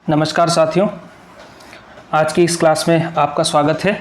नमस्कार साथियों, आज की इस क्लास में आपका स्वागत है।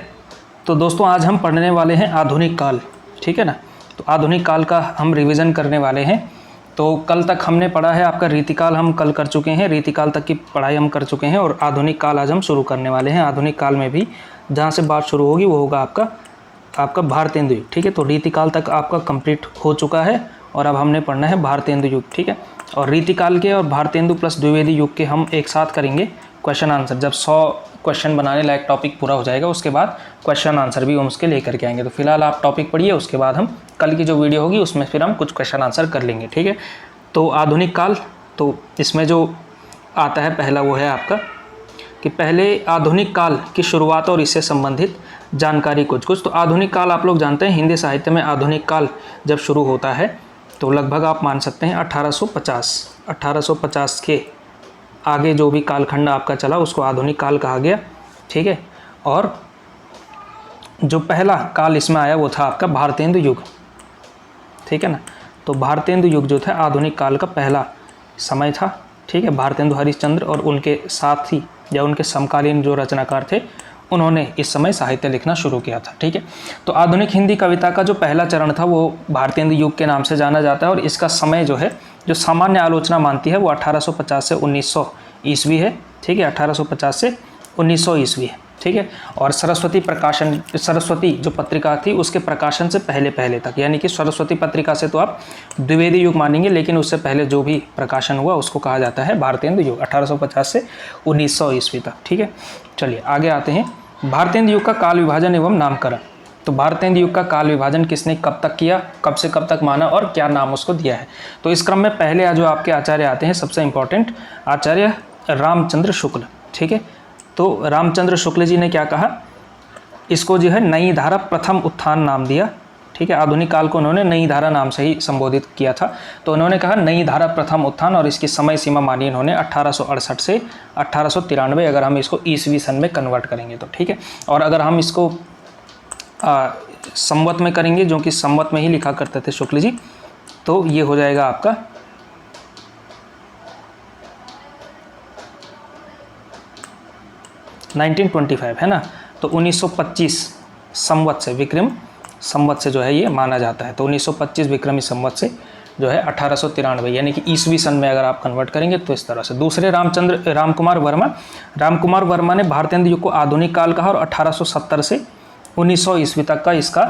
तो दोस्तों, आज हम पढ़ने वाले हैं आधुनिक काल। ठीक है ना। तो आधुनिक काल का हम रिवीजन करने वाले हैं। तो कल तक हमने पढ़ा है आपका रीतिकाल, हम कल कर चुके हैं, रीतिकाल तक की पढ़ाई हम कर चुके हैं और आधुनिक काल आज हम शुरू करने वाले हैं। आधुनिक काल में भी जहाँ से बात शुरू होगी वो होगा आपका भारतेंदु युग। ठीक है। तो रीतिकाल तक आपका कंप्लीट हो चुका है और अब हमने पढ़ना है भारतेंदु युग। ठीक है। और रीतिकाल के और भारतेंदु प्लस द्विवेदी युग के हम एक साथ करेंगे क्वेश्चन आंसर। जब 100 क्वेश्चन बनाने लायक टॉपिक पूरा हो जाएगा उसके बाद क्वेश्चन आंसर भी हम उसके लेकर के आएंगे। तो फिलहाल आप टॉपिक पढ़िए, उसके बाद हम कल की जो वीडियो होगी उसमें फिर हम कुछ क्वेश्चन आंसर कर लेंगे। ठीक है। तो आधुनिक काल, तो इसमें जो आता है पहला वो है आपका कि पहले आधुनिक काल की शुरुआत और इससे संबंधित जानकारी कुछ। तो आधुनिक काल आप लोग जानते हैं, हिंदी साहित्य में आधुनिक काल जब शुरू होता है तो लगभग आप मान सकते हैं 1850 के आगे जो भी कालखंड आपका चला उसको आधुनिक काल कहा गया। ठीक है। और जो पहला काल इसमें आया वो था आपका भारतेंदु युग। ठीक है ना। तो भारतेंदु युग जो था आधुनिक काल का पहला समय था। ठीक है। भारतेंदु हरिश्चंद्र और उनके साथी या उनके समकालीन जो रचनाकार थे उन्होंने इस समय साहित्य लिखना शुरू किया था। ठीक है। तो आधुनिक हिंदी कविता का जो पहला चरण था वो भारतेंदु युग के नाम से जाना जाता है और इसका समय जो है, जो सामान्य आलोचना मानती है वो 1850 से 1900 ईस्वी है। ठीक है। 1850 से 1900 ईस्वी है। ठीक है। और सरस्वती जो पत्रिका थी उसके प्रकाशन से पहले तक, यानी कि सरस्वती पत्रिका से तो आप द्विवेदी युग मानेंगे, लेकिन उससे पहले जो भी प्रकाशन हुआ उसको कहा जाता है भारतेंदु युग, 1850 से 1900 ईस्वी तक। ठीक है। चलिए आगे आते हैं। भारतेंदु युग का काल विभाजन एवं नामकरण। तो भारतेंदु युग का काल विभाजन किसने कब तक किया, कब से कब तक माना और क्या नाम उसको दिया है। तो इस क्रम में पहले जो आपके आचार्य आते हैं, सबसे इंपॉर्टेंट आचार्य रामचंद्र शुक्ल। ठीक है। तो रामचंद्र शुक्ल जी ने क्या कहा, इसको जो है नई धारा प्रथम उत्थान नाम दिया। ठीक है। आधुनिक काल को उन्होंने नई धारा नाम से ही संबोधित किया था। तो उन्होंने कहा नई धारा प्रथम उत्थान, और इसकी समय सीमा मानी इन्होंने 1868 से 1893, अगर हम इसको ईस्वी सन में कन्वर्ट करेंगे तो। ठीक है। और अगर हम इसको संवत में करेंगे, जो कि संवत में ही लिखा करते थे शुक्ल जी, तो ये हो जाएगा आपका 1925, है ना। तो 1925 संवत से, विक्रम संवत से जो है ये माना जाता है। तो 1925 विक्रमी संवत से जो है 1893, यानी कि ईस्वी सन में अगर आप कन्वर्ट करेंगे तो इस तरह से। दूसरे रामकुमार वर्मा ने भारतेंदु युग को आधुनिक काल कहा और 1870 से 1900 ईस्वी तक का इसका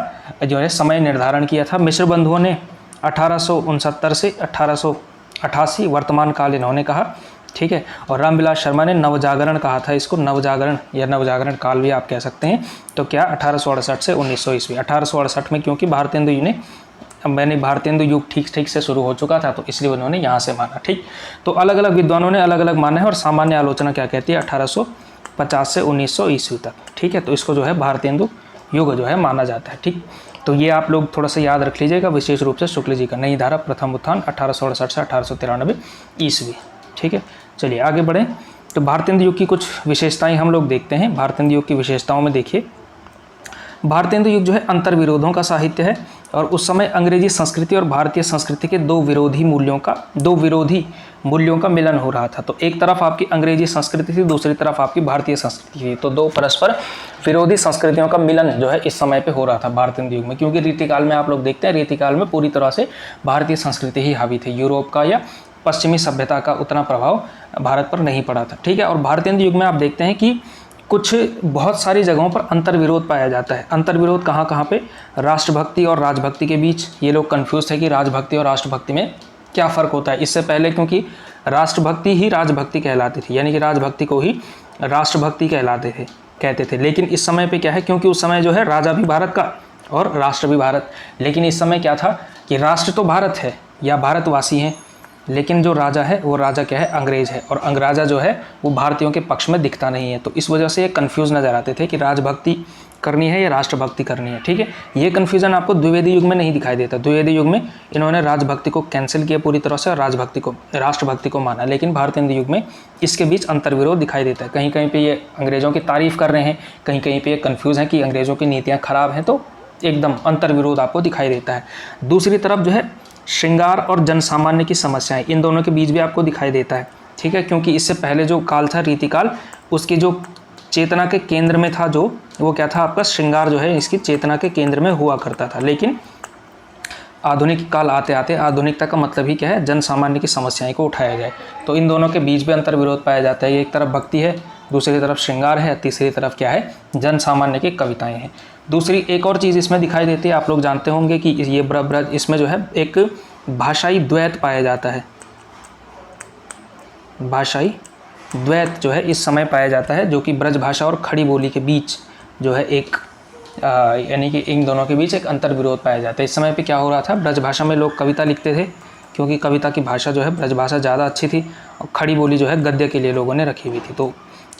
जो है समय निर्धारण किया था। मिश्र बंधुओं ने 1869 से 1888 वर्तमान काल इन्होंने कहा। ठीक है। और रामविलास शर्मा ने नवजागरण कहा था इसको, नवजागरण या नवजागरण काल भी आप कह सकते हैं। तो क्या 1868 से 1900 ईस्वी। 1868 में क्योंकि भारतेंदु युग ठीक से शुरू हो चुका था तो इसलिए उन्होंने यहाँ से माना। ठीक। तो अलग अलग विद्वानों ने अलग अलग माना है और सामान्य आलोचना क्या कहती है, 1850 से 1900 ईस्वी तक। ठीक है। तो इसको जो है भारतेंदु युग जो है माना जाता है। ठीक। तो ये आप लोग थोड़ा सा याद रख लीजिएगा, विशेष रूप से शुक्ल जी का नई धारा प्रथम उत्थान 1868 से 1893 ईस्वी। ठीक है। चलिए आगे बढ़ें। तो भारतेंदु युग की कुछ विशेषताएं हम लोग देखते हैं। भारतेंदु युग की विशेषताओं में देखिए, भारतेंदु युग जो है अंतर्विरोधों का साहित्य है और उस समय अंग्रेजी संस्कृति और भारतीय संस्कृति के दो विरोधी मूल्यों का मिलन हो रहा था। तो एक तरफ आपकी अंग्रेजी संस्कृति थी, दूसरी तरफ आपकी भारतीय संस्कृति थी। तो दो परस्पर विरोधी संस्कृतियों का मिलन जो है इस समय पे हो रहा था भारतेंदु युग में, क्योंकि रीतिकाल में आप लोग देखते हैं, रीतिकाल में पूरी तरह से भारतीय संस्कृति ही हावी थी, यूरोप का या पश्चिमी सभ्यता का उतना प्रभाव भारत पर नहीं पड़ा था। ठीक है। और भारतेंदु युग में आप देखते हैं कि कुछ बहुत सारी जगहों पर अंतर्विरोध पाया जाता है। अंतर्विरोध कहाँ पे, राष्ट्रभक्ति और राजभक्ति के बीच। ये लोग कंफ्यूज थे कि राजभक्ति और राष्ट्रभक्ति में क्या फ़र्क होता है। इससे पहले क्योंकि राष्ट्रभक्ति ही राजभक्ति कहलाती थी, यानी कि राजभक्ति को ही राष्ट्रभक्ति कहते थे। लेकिन इस समय पे क्या है, क्योंकि उस समय जो है राजा भी भारत का और राष्ट्र भी भारत, लेकिन इस समय क्या था कि राष्ट्र तो भारत है या भारतवासी हैं, लेकिन जो राजा है वो राजा क्या है, अंग्रेज है, और अंग्रेजा जो है वो भारतीयों के पक्ष में दिखता नहीं है। तो इस वजह से ये कन्फ्यूज़ नज़र आते थे कि राजभक्ति करनी है या राष्ट्रभक्ति करनी है। ठीक है। ये कन्फ्यूज़न आपको द्विवेदी युग में नहीं दिखाई देता। द्विवेदी युग में इन्होंने राजभक्ति को कैंसिल किया पूरी तरह से और राष्ट्रभक्ति को माना, लेकिन भारतेंदु युग में इसके बीच अंतर्विरोध दिखाई देता है। कहीं कहीं पे ये अंग्रेज़ों की तारीफ़ कर रहे हैं, कहीं कहीं पे ये कन्फ्यूज़ हैं कि अंग्रेज़ों की नीतियाँ ख़राब हैं, तो एकदम अंतर्विरोध आपको दिखाई देता है। दूसरी तरफ जो है श्रृंगार और जनसामान्य की समस्याएं, इन दोनों के बीच भी आपको दिखाई देता है। ठीक है, क्योंकि इससे पहले जो काल था रीतिकाल, उसकी जो चेतना के केंद्र में था जो, वो क्या था आपका श्रृंगार जो है इसकी चेतना के केंद्र में हुआ करता था। लेकिन आधुनिक काल आते आते आधुनिकता का मतलब ही क्या है, जन सामान्य की समस्याएं को उठाया जाए। तो इन दोनों के बीच भी अंतर विरोध पाया जाता है। एक तरफ भक्ति है, दूसरी तरफ श्रृंगार है, तीसरी तरफ क्या है, जन सामान्य की कविताएं हैं। दूसरी एक और चीज़ इसमें दिखाई देती है, आप लोग जानते होंगे कि ये ब्रज इसमें जो है एक भाषाई द्वैत पाया जाता है। भाषाई द्वैत जो है इस समय पाया जाता है, जो कि ब्रज भाषा और खड़ी बोली के बीच जो है एक यानी कि इन दोनों के बीच एक अंतर विरोध पाया जाता है। इस समय पे क्या हो रहा था, ब्रज भाषा में लोग कविता लिखते थे, क्योंकि कविता की भाषा जो है ब्रज भाषा ज़्यादा अच्छी थी, और खड़ी बोली जो है गद्य के लिए लोगों ने रखी हुई थी। तो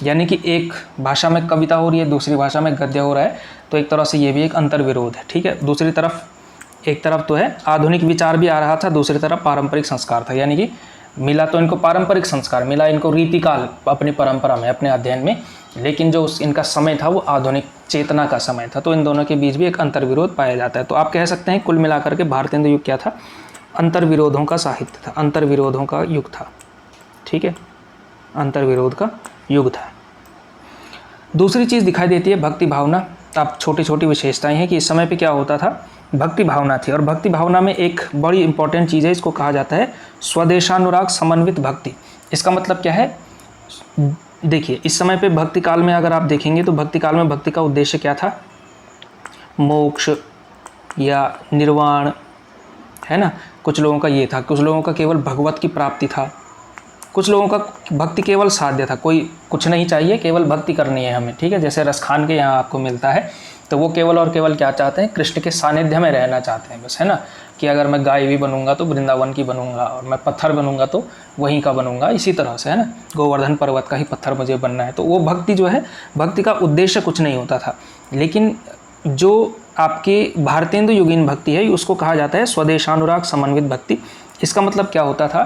यानी कि एक भाषा में कविता हो रही है, दूसरी भाषा में गद्य हो रहा है, तो एक तरह से ये भी एक अंतर विरोध है। ठीक है, दूसरी तरफ एक तरफ तो है आधुनिक विचार भी आ रहा था, दूसरी तरफ पारंपरिक संस्कार था। यानी कि मिला तो इनको पारंपरिक संस्कार, मिला इनको रीतिकाल अपनी परंपरा में, अपने अध्ययन में, लेकिन जो इनका समय था वो आधुनिक चेतना का समय था। तो इन दोनों के बीच भी एक अंतर विरोध पाया जाता है। तो आप कह सकते हैं कुल मिलाकर के भारतेंदु युग क्या था, अंतर विरोधों का साहित्य था, अंतर विरोधों का युग था। ठीक है, अंतर विरोध का युग था। दूसरी चीज़ दिखाई देती है भक्ति भावना। अब छोटी छोटी विशेषताएं हैं कि इस समय पे क्या होता था, भक्ति भावना थी, और भक्ति भावना में एक बड़ी इंपॉर्टेंट चीज़ है, इसको कहा जाता है स्वदेशानुराग समन्वित भक्ति। इसका मतलब क्या है, देखिए इस समय पे भक्ति काल में अगर आप देखेंगे तो भक्ति काल में भक्ति का उद्देश्य क्या था, मोक्ष या निर्वाण, है ना। कुछ लोगों का ये था, कुछ लोगों का केवल भगवत की प्राप्ति था, कुछ लोगों का भक्ति केवल साध्य था, कोई कुछ नहीं चाहिए, केवल भक्ति करनी है हमें। ठीक है, जैसे रसखान के यहाँ आपको मिलता है, तो वो केवल और केवल क्या चाहते हैं, कृष्ण के सानिध्य में रहना चाहते हैं बस, है ना। कि अगर मैं गाय भी बनूंगा तो वृंदावन की बनूंगा, और मैं पत्थर बनूंगा तो वहीं का बनूंगा, इसी तरह से, है ना, गोवर्धन पर्वत का ही पत्थर मुझे बनना है। तो वो भक्ति जो है, भक्ति का उद्देश्य कुछ नहीं होता था। लेकिन जो आपकी भारतेंदु युगीन भक्ति है उसको कहा जाता है स्वदेशानुराग समन्वित भक्ति। इसका मतलब क्या होता था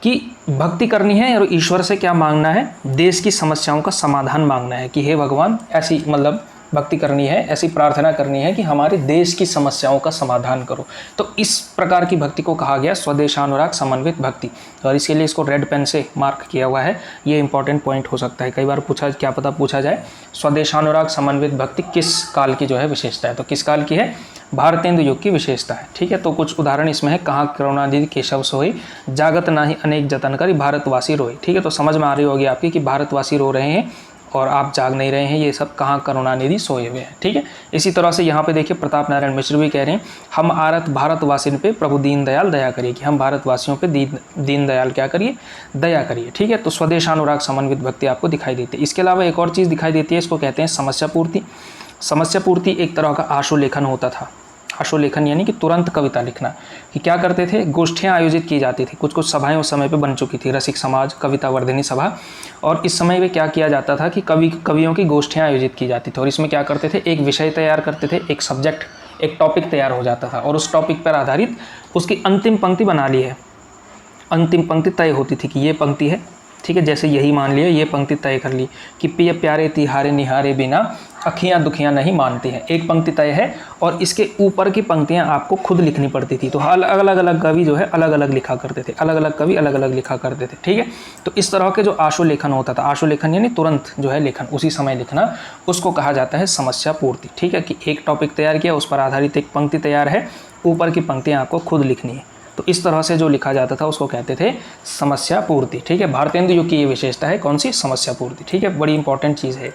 कि भक्ति करनी है और ईश्वर से क्या मांगना है, देश की समस्याओं का समाधान मांगना है, कि हे भगवान, ऐसी मतलब भक्ति करनी है, ऐसी प्रार्थना करनी है कि हमारे देश की समस्याओं का समाधान करो। तो इस प्रकार की भक्ति को कहा गया स्वदेशानुराग समन्वित भक्ति, और इसके लिए इसको रेड पेन से मार्क किया हुआ है। ये इंपॉर्टेंट पॉइंट हो सकता है, कई बार पूछा, क्या पता पूछा जाए, स्वदेशानुराग समन्वित भक्ति किस काल की जो है विशेषता है, तो किस काल की है, भारतेंदु युग की विशेषता है। ठीक है, तो कुछ उदाहरण इसमें है, कहाँ करुणानिधि केशव सोई, जागत नाही अनेक जतन करी, भारतवासी रोए। ठीक है, तो समझ में आ रही होगी आपकी कि भारतवासी रो रहे हैं और आप जाग नहीं रहे हैं, ये सब कहाँ करुणानिधि सोए हुए हैं। ठीक है, इसी तरह से यहाँ पे देखिए प्रताप नारायण मिश्र भी कह रहे हैं, हम आरत भारतवासियों पे प्रभु दीनदयाल दया करिए, कि हम भारतवासियों पे दीनदयाल क्या करिए, दया करिए। ठीक है, तो स्वदेशानुराग समन्वित भक्ति आपको दिखाई देती है। इसके अलावा एक और चीज़ दिखाई देती है, इसको कहते हैं समस्या पूर्ति। समस्या पूर्ति एक तरह का आशुलेखन होता था। आशुलेखन यानी कि तुरंत कविता लिखना। कि क्या करते थे, गोष्ठियाँ आयोजित की जाती थी, कुछ कुछ सभाएं उस समय पे बन चुकी थी, रसिक समाज, कविता वर्धिनी सभा, और इस समय पे क्या किया जाता था कि कवियों की गोष्ठियाँ आयोजित की जाती थी, और इसमें क्या करते थे, एक विषय तैयार करते थे, एक सब्जेक्ट, एक टॉपिक तैयार हो जाता था, और उस टॉपिक पर आधारित उसकी अंतिम पंक्ति बना ली है, अंतिम पंक्ति तय होती थी कि ये पंक्ति है। ठीक है, जैसे यही मान लिया, ये पंक्ति तय कर ली कि पिय प्यारे तिहारे निहारे बिना अखियाँ दुखियाँ नहीं मानती हैं, एक पंक्ति तय है, और इसके ऊपर की पंक्तियाँ आपको खुद लिखनी पड़ती थी। तो अलग अलग कवि जो है अलग अलग लिखा करते थे, अलग अलग कवि अलग अलग लिखा करते थे। ठीक है, तो इस तरह के जो आशुलेखन होता था, आशुलेखन यानी तुरंत जो है लेखन, उसी समय लिखना, उसको कहा जाता है समस्या पूर्ति। ठीक है, कि एक टॉपिक तैयार किया, उस पर आधारित एक पंक्ति तैयार है, ऊपर की पंक्तियाँ आपको खुद लिखनी है, तो इस तरह से जो लिखा जाता था उसको कहते थे समस्या पूर्ति। ठीक है, भारतेंदु युग की ये विशेषता है, कौन सी, समस्या पूर्ति। ठीक है, बड़ी इंपॉर्टेंट चीज़ है।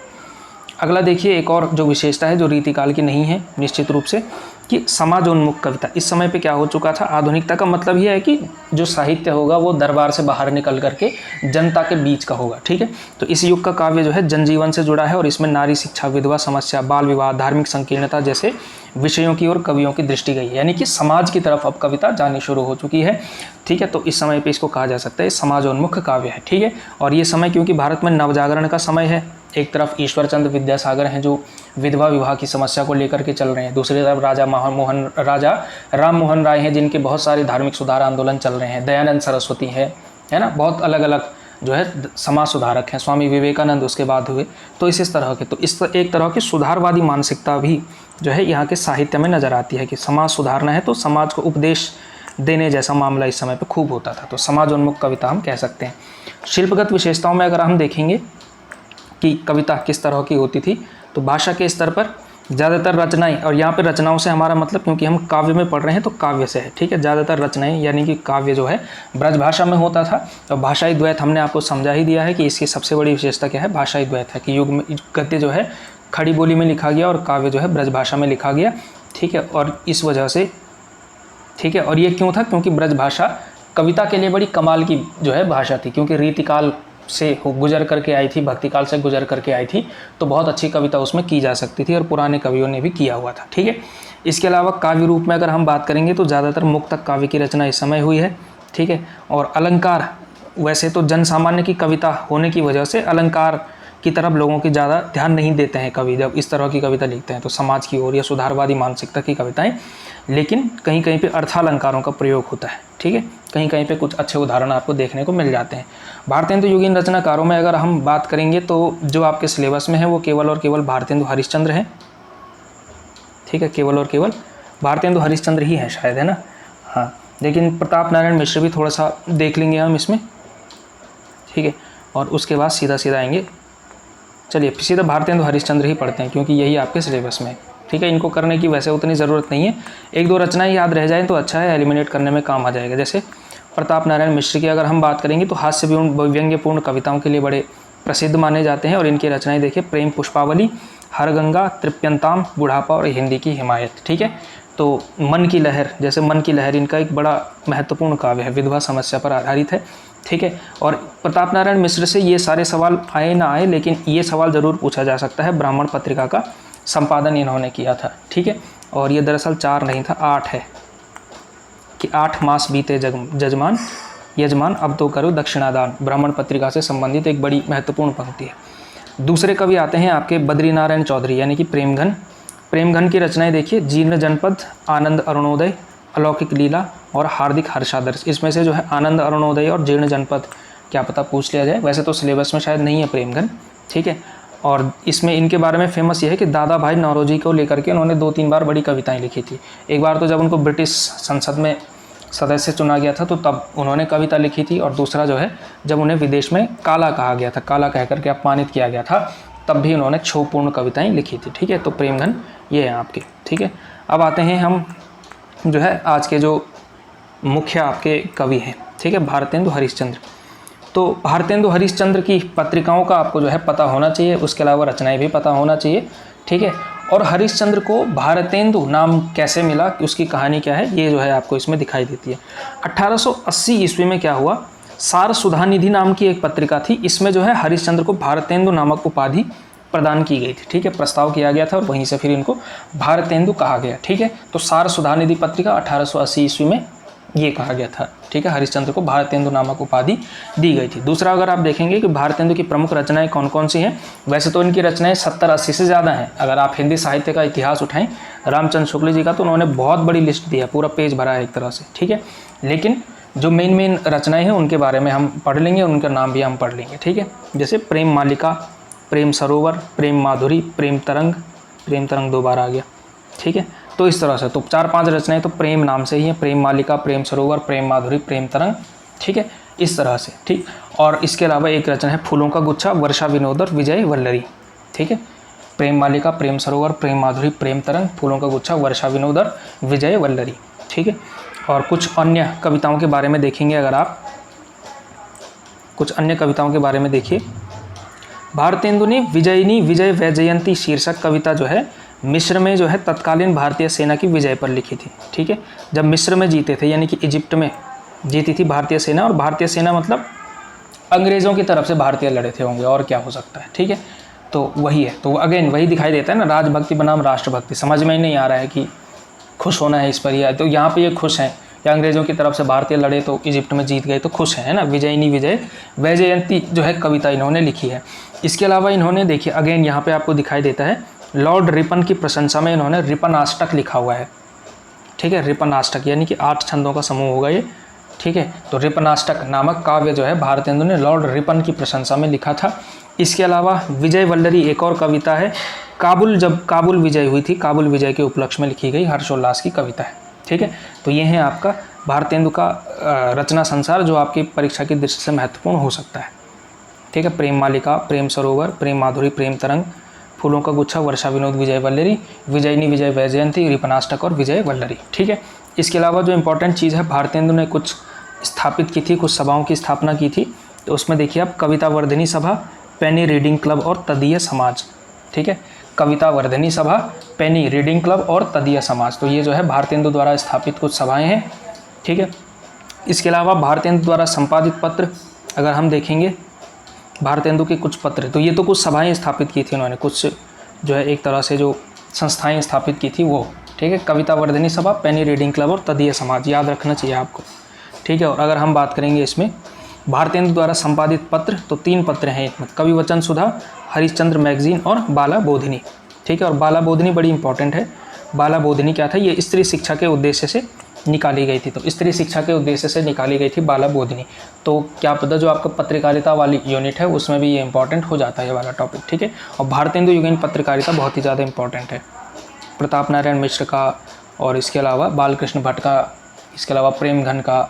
अगला देखिए, एक और जो विशेषता है जो रीतिकाल की नहीं है निश्चित रूप से, कि समाजोन्मुख कविता। इस समय पे क्या हो चुका था, आधुनिकता का मतलब ये है कि जो साहित्य होगा वो दरबार से बाहर निकल करके जनता के बीच का होगा। ठीक है, तो इस युग का काव्य जो है जनजीवन से जुड़ा है, और इसमें नारी शिक्षा, विधवा समस्या, बाल विवाह, धार्मिक संकीर्णता जैसे विषयों की ओर कवियों की दृष्टि गई है, यानी कि समाज की तरफ अब कविता जानी शुरू हो चुकी है। ठीक है, तो इस समय पे इसको कहा जा सकता है समाजोन्मुख काव्य है। ठीक है, और ये समय क्योंकि भारत में नवजागरण का समय है, एक तरफ ईश्वर चंद्र विद्यासागर हैं जो विधवा विवाह की समस्या को लेकर के चल रहे हैं, दूसरी तरफ राजा राम मोहन राय हैं जिनके बहुत सारे धार्मिक सुधार आंदोलन चल रहे हैं, दयानंद सरस्वती है ना, बहुत अलग अलग जो है समाज सुधारक हैं, स्वामी विवेकानंद उसके बाद हुए। तो इस तरह के, तो इस एक तरह की सुधारवादी मानसिकता भी जो है यहाँ के साहित्य में नज़र आती है, कि समाज सुधारना है तो समाज को उपदेश देने जैसा मामला इस समय पे खूब होता था, तो समाजोन्मुख कविता हम कह सकते हैं। शिल्पगत विशेषताओं में अगर हम देखेंगे कि कविता किस तरह की होती थी, तो भाषा के स्तर पर ज़्यादातर रचनाएं, और यहाँ पे रचनाओं से हमारा मतलब, क्योंकि हम काव्य में पढ़ रहे हैं तो काव्य से है, ठीक है। ज़्यादातर रचनाएं यानी कि काव्य जो है ब्रजभाषा में होता था। और भाषाई द्वैत हमने आपको समझा ही दिया है कि इसकी सबसे बड़ी विशेषता क्या है, भाषाई द्वैत है कि युग में गद्य जो है खड़ी बोली में लिखा गया और काव्य जो है ब्रजभाषा में लिखा गया, ठीक है। और इस वजह से, ठीक है, और ये क्यों था, क्योंकि ब्रजभाषा कविता के लिए बड़ी कमाल की जो है भाषा थी, क्योंकि रीतिकाल से गुजर करके आई थी, भक्तिकाल से गुजर करके आई थी, तो बहुत अच्छी कविता उसमें की जा सकती थी और पुराने कवियों ने भी किया हुआ था, ठीक है। इसके अलावा काव्य रूप में अगर हम बात करेंगे तो ज़्यादातर मुक्तक काव्य की रचना इस समय हुई है, ठीक है। और अलंकार, वैसे तो जन सामान्य की कविता होने की वजह से अलंकार की तरफ लोगों की ज़्यादा ध्यान नहीं देते हैं कवि, जब इस तरह की कविता लिखते हैं तो समाज की ओर या सुधारवादी मानसिकता की कविताएं, लेकिन कहीं कहीं पे अर्थालंकारों का प्रयोग होता है, ठीक है। कहीं कहीं पे कुछ अच्छे उदाहरण आपको देखने को मिल जाते हैं। भारतेंदु युगीन रचनाकारों में अगर हम बात करेंगे तो जो आपके सिलेबस में है वो केवल और केवल भारतेंदु हरिश्चंद्र है, ठीक है। केवल और केवल भारतेंदु हरिश्चंद्र ही है शायद, है ना, हाँ। लेकिन प्रताप नारायण मिश्र भी थोड़ा सा देख लेंगे हम इसमें, ठीक है। और उसके बाद सीधा सीधा आएंगे, चलिए सीधा भारतेंदु हरिश्चंद्र ही पढ़ते हैं क्योंकि यही आपके सिलेबस में है, ठीक है। इनको करने की वैसे उतनी ज़रूरत नहीं है, एक दो रचनाएं याद रह जाएं तो अच्छा है, एलिमिनेट करने में काम आ जाएगा। जैसे प्रताप नारायण मिश्र की अगर हम बात करेंगे तो हास्य व्यंग्यपूर्ण कविताओं के लिए बड़े प्रसिद्ध माने जाते हैं और इनकी रचनाएं देखिए, प्रेम पुष्पावली, हरगंगा, तृप्यंताम, बुढ़ापा और हिंदी की हिमायत, ठीक है। तो मन की लहर, जैसे मन की लहर इनका एक बड़ा महत्वपूर्ण काव्य है, विधवा समस्या पर आधारित है, ठीक है। और प्रताप नारायण मिश्र से ये सारे सवाल आए ना आए, लेकिन ये सवाल ज़रूर पूछा जा सकता है, ब्राह्मण पत्रिका का संपादन इन्होंने किया था, ठीक है। और ये दरअसल 4 नहीं था 8 है कि 8 मास बीते यजमान अब तो करो दक्षिणादान, ब्राह्मण पत्रिका से संबंधित एक बड़ी महत्वपूर्ण पंक्ति है। दूसरे कवि आते हैं आपके बद्री नारायण चौधरी यानी कि प्रेमघन। प्रेमघन की रचनाएं देखिए, जीर्ण जनपद, आनंद अरुणोदय, अलौकिक लीला और हार्दिक हर्षादर्श। इसमें से जो है आनंद अरुणोदय और जीर्ण जनपद क्या पता पूछ लिया जाए, वैसे तो सिलेबस में शायद नहीं है प्रेमघन, ठीक है। और इसमें इनके बारे में फेमस ये है कि दादा भाई नौरोजी को लेकर के उन्होंने 2-3 बार बड़ी कविताएं लिखी थी। एक बार तो जब उनको ब्रिटिश संसद में सदस्य चुना गया था तो तब उन्होंने कविता लिखी थी, और दूसरा जो है जब उन्हें विदेश में काला कहा गया था, काला कह करके अपमानित किया गया था, तब भी उन्होंने क्षोभपूर्ण कविताएं लिखी थी, ठीक है। तो प्रेमघन ये हैं आपके, ठीक है। अब आते हैं हम जो है आज के जो मुख्य आपके कवि हैं, ठीक है, भारतेंदु हरिश्चंद्र। तो भारतेंदु हरिश्चंद्र की पत्रिकाओं का आपको जो है पता होना चाहिए, उसके अलावा रचनाएं भी पता होना चाहिए, ठीक है। और हरिश्चंद्र को भारतेंदु नाम कैसे मिला, उसकी कहानी क्या है, ये जो है आपको इसमें दिखाई देती है। 1880 ईस्वी में क्या हुआ, सार सुधानिधि नाम की एक पत्रिका थी, इसमें जो है हरिश्चंद्र को भारतेंदु नामक उपाधि प्रदान की गई थी, ठीक है। प्रस्ताव किया गया था और वहीं से फिर इनको भारतेंदु कहा गया, ठीक है। तो सार सुधानिधि पत्रिका 1880 ईस्वी में ये कहा गया था, ठीक है। हरिश्चंद्र को भारतेंदु नामक उपाधि दी गई थी। दूसरा अगर आप देखेंगे कि भारतेंदु की प्रमुख रचनाएं कौन कौन सी हैं, वैसे तो इनकी रचनाएं 70-80 से ज़्यादा हैं। अगर आप हिंदी साहित्य का इतिहास उठाएं रामचंद्र शुक्ल जी का, तो उन्होंने बहुत बड़ी लिस्ट दी है, पूरा पेज भरा है एक तरह से, ठीक है। लेकिन जो मेन रचनाएं हैं उनके बारे में हम पढ़ लेंगे, उनका नाम भी हम पढ़ लेंगे, ठीक है। जैसे प्रेम मालिका, प्रेम सरोवर, प्रेम माधुरी, प्रेम तरंग 2 बार आ गया, ठीक है। तो इस तरह से तो 4-5 रचनाएं तो प्रेम नाम से ही हैं, प्रेम मालिका, प्रेम सरोवर, प्रेम माधुरी, प्रेम तरंग, ठीक है, इस तरह से, ठीक। और इसके अलावा एक रचना है फूलों का गुच्छा, वर्षा विनोद और विजय वल्लरी, ठीक है। प्रेम मालिका, प्रेम सरोवर, प्रेम माधुरी, प्रेम तरंग, फूलों का गुच्छा, वर्षा विनोद और विजय वल्लरी, ठीक है। और कुछ अन्य कविताओं के बारे में देखेंगे, अगर आप कुछ अन्य कविताओं के बारे में देखिए, भारतेंदु ने विजयिनी विजय वैजयंती शीर्षक कविता जो है मिस्र में जो है तत्कालीन भारतीय सेना की विजय पर लिखी थी, ठीक है। जब मिस्र में जीते थे यानी कि इजिप्ट में जीती थी भारतीय सेना, और भारतीय सेना मतलब अंग्रेज़ों की तरफ से भारतीय लड़े थे होंगे, और क्या हो सकता है, ठीक है। तो वही है, तो अगेन वही दिखाई देता है ना, राजभक्ति बनाम राष्ट्रभक्ति। समझ में ही नहीं आ रहा है कि खुश होना है इस पर, या तो यहाँ पे ये खुश हैं या अंग्रेज़ों की तरफ से भारतीय लड़े तो इजिप्ट में जीत गए तो खुश हैं, है ना। विजयिनी विजय वैजयंती जो है कविता इन्होंने लिखी है। इसके अलावा इन्होंने देखिए अगेन यहाँ पे आपको दिखाई देता है लॉर्ड रिपन की प्रशंसा में इन्होंने रिपनाष्टक लिखा हुआ है, ठीक है। रिपनाष्टक यानी कि 8 छंदों का समूह होगा ये, ठीक है। तो रिपनाष्टक नामक काव्य जो है भारतेंदु ने लॉर्ड रिपन की प्रशंसा में लिखा था। इसके अलावा विजय वल्लरी एक और कविता है, जब काबुल विजय हुई थी, काबुल विजय के उपलक्ष्य में लिखी गई हर्षोल्लास की कविता है, ठीक है। तो ये है आपका भारतेंदु का रचना संसार जो आपकी परीक्षा की दृष्टि से महत्वपूर्ण हो सकता है। ठीक है, प्रेम मालिका, प्रेम सरोवर, प्रेम माधुरी, प्रेम तरंग, फूलों का गुच्छा, वर्षा विनोद, विजय वल्लरी, विजयनी, विजय वैजयंती, रिपनाष्टक और विजय वल्लरी। ठीक है, इसके अलावा जो इंपॉर्टेंट चीज़ है, भारतेंदु ने कुछ स्थापित की थी, कुछ सभाओं की स्थापना की थी। तो उसमें देखिए आप, कविता वर्धिनी सभा, पेनी रीडिंग क्लब और तदीय समाज। ठीक है, कविता वर्धिनी सभा, पेनी रीडिंग क्लब और तदीय समाज। तो ये जो है भारतेंदु द्वारा स्थापित कुछ सभाएं हैं। ठीक है, इसके अलावा भारतेंदु द्वारा संपादित पत्र अगर हम देखेंगे, भारतेंदु के कुछ पत्र, तो ये तो कुछ सभाएं स्थापित की थी उन्होंने, कुछ जो है एक तरह से जो संस्थाएं स्थापित की थी वो। ठीक है, कविता वर्धिनी सभा, पेनी रीडिंग क्लब और तदीय समाज, याद रखना चाहिए आपको। ठीक है, और अगर हम बात करेंगे इसमें भारतेंदु द्वारा संपादित पत्र, तो 3 पत्र हैं इसमें, कवि वचन सुधा, हरिश्चंद्र मैगजीन और बाला बोधिनी। ठीक है, और बाला बोधिनी बड़ी इंपॉर्टेंट है। बाला बोधिनी क्या था, ये स्त्री शिक्षा के उद्देश्य से निकाली गई थी। तो स्त्री शिक्षा के उद्देश्य से निकाली गई थी बाला बोधिनी। तो क्या पता जो आपका पत्रकारिता वाली यूनिट है उसमें भी ये इंपॉर्टेंट हो जाता है ये वाला टॉपिक। ठीक है, और भारतेंदु युगीन पत्रकारिता बहुत ही ज़्यादा इंपॉर्टेंट है। प्रताप नारायण मिश्र का और इसके अलावा बालकृष्ण भट्ट का, इसके अलावा प्रेमघन का,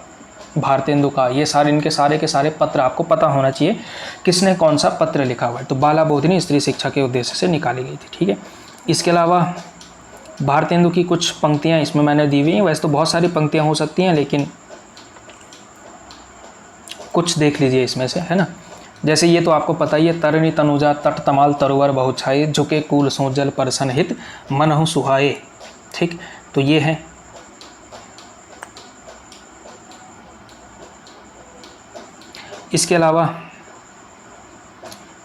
भारतेंदु का, ये सारे इनके सारे के सारे पत्र आपको पता होना चाहिए किसने कौन सा पत्र लिखा हुआ है। तो बाला बोधिनी स्त्री शिक्षा के उद्देश्य से निकाली गई थी। ठीक है, इसके अलावा भारतेंदु की कुछ पंक्तियां इसमें मैंने दी हुई हैं। वैसे तो बहुत सारी पंक्तियां हो सकती हैं, लेकिन कुछ देख लीजिए इसमें से, है ना। जैसे ये तो आपको पता ही है, तरणी तनुजा तट तमाल तरुवर बहुछाए, झुके कूल सो जल परसन हित मनहु सुहाए। ठीक, तो ये है। इसके अलावा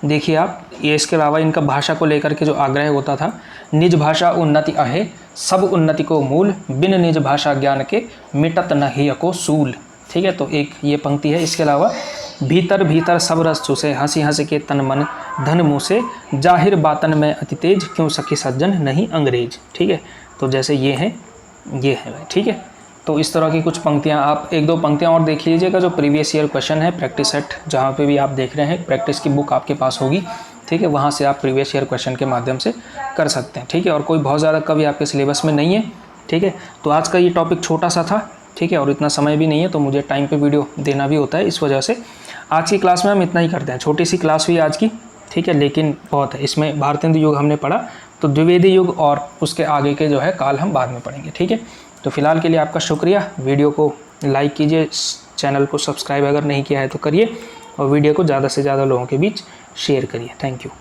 देखिए आप, ये इसके अलावा इनका भाषा को लेकर के जो आग्रह होता था, निज भाषा उन्नति आहे सब उन्नति को मूल, बिन निज भाषा ज्ञान के मिटत न ही को सूल। ठीक है, तो एक ये पंक्ति है। इसके अलावा भीतर भीतर सब रस चूसे, हंसी हंसी के तन मन धन मुँह से, जाहिर बातन में अति तेज, क्यों सखी सज्जन नहीं अंग्रेज। ठीक है, तो जैसे ये है भाई। ठीक है, तो इस तरह की कुछ पंक्तियां, आप 1-2 पंक्तियां और देख लीजिएगा जो प्रीवियस ईयर क्वेश्चन है, प्रैक्टिस सेट जहाँ पे भी आप देख रहे हैं, प्रैक्टिस की बुक आपके पास होगी। ठीक है, वहाँ से आप प्रीवियस ईयर क्वेश्चन के माध्यम से कर सकते हैं। ठीक है, और कोई बहुत ज़्यादा कभी आपके सिलेबस में नहीं है। ठीक है, तो आज का ये टॉपिक छोटा सा था। ठीक है, और इतना समय भी नहीं है, तो मुझे टाइम पे वीडियो देना भी होता है, इस वजह से आज की क्लास में हम इतना ही करते हैं। छोटी सी क्लास हुई आज की। ठीक है, लेकिन बहुत है इसमें। भारतेंदु युग हमने पढ़ा, तो द्विवेदी युग और उसके आगे के जो है काल हम बाद में पढ़ेंगे। ठीक है, तो फिलहाल के लिए आपका शुक्रिया। वीडियो को लाइक कीजिए, चैनल को सब्सक्राइब अगर नहीं किया है तो करिए, और वीडियो को ज़्यादा से ज़्यादा लोगों के बीच शेयर करिए। Thank you.